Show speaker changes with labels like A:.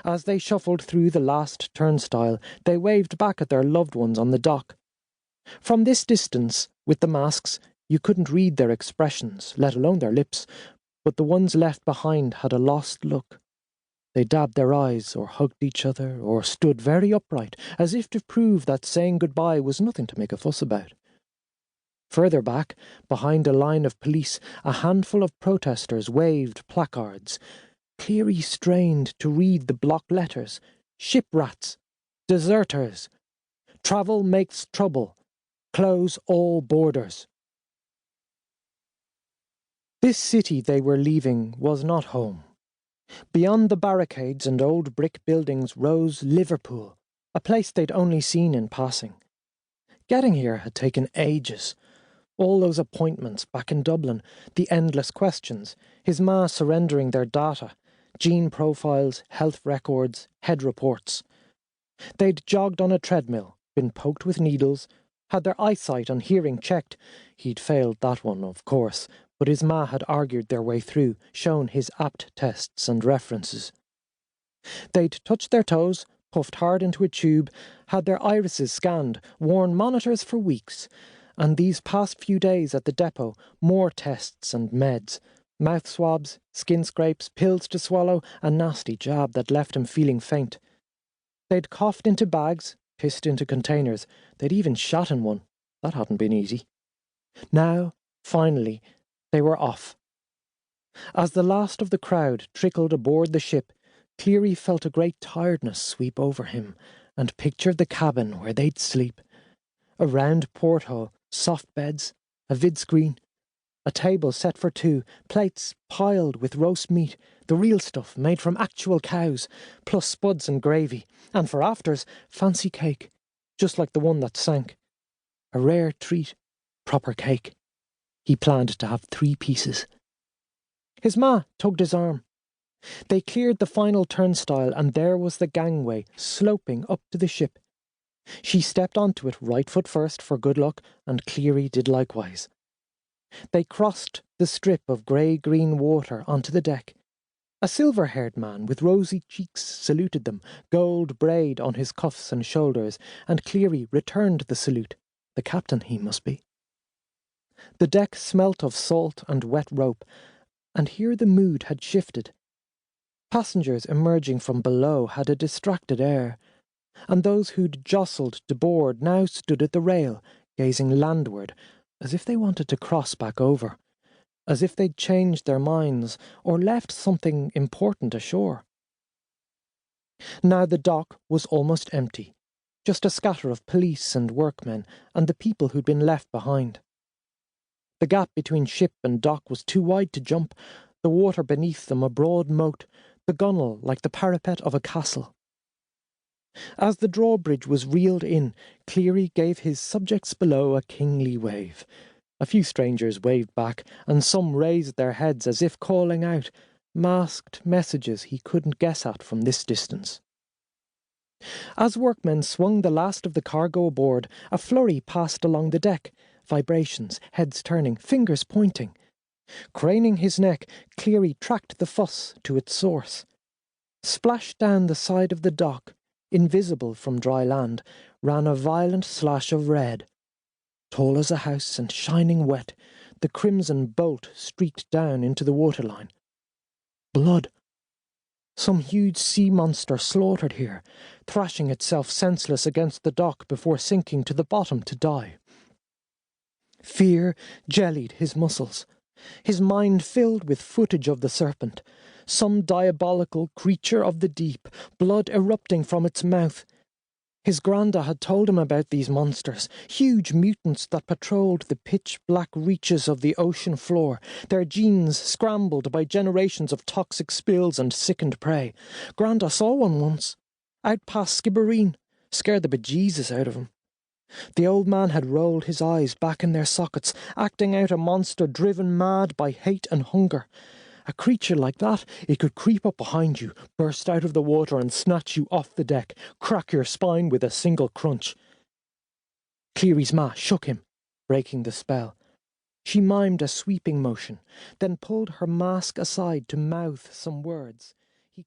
A: As they shuffled through the last turnstile, they waved back at their loved ones on the dock. From this distance, with the masks, you couldn't read their expressions, let alone their lips, but the ones left behind had a lost look. They dabbed their eyes, or hugged each other, or stood very upright, as if to prove that saying goodbye was nothing to make a fuss about. Further back, behind a line of police, a handful of protesters waved placards. Cleary strained to read the block letters. Ship rats. Deserters. Travel makes trouble. Close all borders. This city they were leaving was not home. Beyond the barricades and old brick buildings rose Liverpool, a place they'd only seen in passing. Getting here had taken ages. All those appointments back in Dublin, the endless questions, his ma surrendering their data, gene profiles, health records, head reports. They'd jogged on a treadmill, been poked with needles, had their eyesight and hearing checked. He'd failed that one, of course, but his ma had argued their way through, shown his apt tests and references. They'd touched their toes, puffed hard into a tube, had their irises scanned, worn monitors for weeks, and these past few days at the depot, more tests and meds, mouth swabs, skin scrapes, pills to swallow, a nasty jab that left him feeling faint. They'd coughed into bags, pissed into containers, they'd even shat in one. That hadn't been easy. Now, finally, they were off. As the last of the crowd trickled aboard the ship, Cleary felt a great tiredness sweep over him, and pictured the cabin where they'd sleep. A round porthole, soft beds, a vid-screen, a table set for two, plates piled with roast meat, the real stuff made from actual cows, plus spuds and gravy, and for afters, fancy cake, just like the one that sank. A rare treat, proper cake. He planned to have 3 pieces. His ma tugged his arm. They cleared the final turnstile, and there was the gangway, sloping up to the ship. She stepped onto it right foot first for good luck, and Cleary did likewise. They crossed the strip of grey-green water onto the deck. A silver-haired man with rosy cheeks saluted them, gold braid on his cuffs and shoulders, and Cleary returned the salute. The captain he must be. The deck smelt of salt and wet rope, and here the mood had shifted. Passengers emerging from below had a distracted air, and those who'd jostled to board now stood at the rail, gazing landward, as if they wanted to cross back over, as if they'd changed their minds or left something important ashore. Now the dock was almost empty, just a scatter of police and workmen and the people who'd been left behind. The gap between ship and dock was too wide to jump, the water beneath them a broad moat, the gunwale like the parapet of a castle. As the drawbridge was reeled in, Cleary gave his subjects below a kingly wave. A few strangers waved back, and some raised their heads as if calling out, masked messages he couldn't guess at from this distance. As workmen swung the last of the cargo aboard, a flurry passed along the deck, vibrations, heads turning, fingers pointing. Craning his neck, Cleary tracked the fuss to its source. Splashed down the side of the dock, invisible from dry land, ran a violent slash of red. Tall as a house and shining wet, the crimson bolt streaked down into the waterline. Blood. Some huge sea monster slaughtered here, thrashing itself senseless against the dock before sinking to the bottom to die. Fear jellied his muscles. His mind filled with footage of the serpent, some diabolical creature of the deep, blood erupting from its mouth. His granda had told him about these monsters, huge mutants that patrolled the pitch-black reaches of the ocean floor, their genes scrambled by generations of toxic spills and sickened prey. Granda saw one once, out past Skibbereen, scared the bejesus out of him. The old man had rolled his eyes back in their sockets, acting out a monster driven mad by hate and hunger. A creature like that, it could creep up behind you, burst out of the water and snatch you off the deck, crack your spine with a single crunch. Cleary's ma shook him, breaking the spell. She mimed a sweeping motion, then pulled her mask aside to mouth some words. He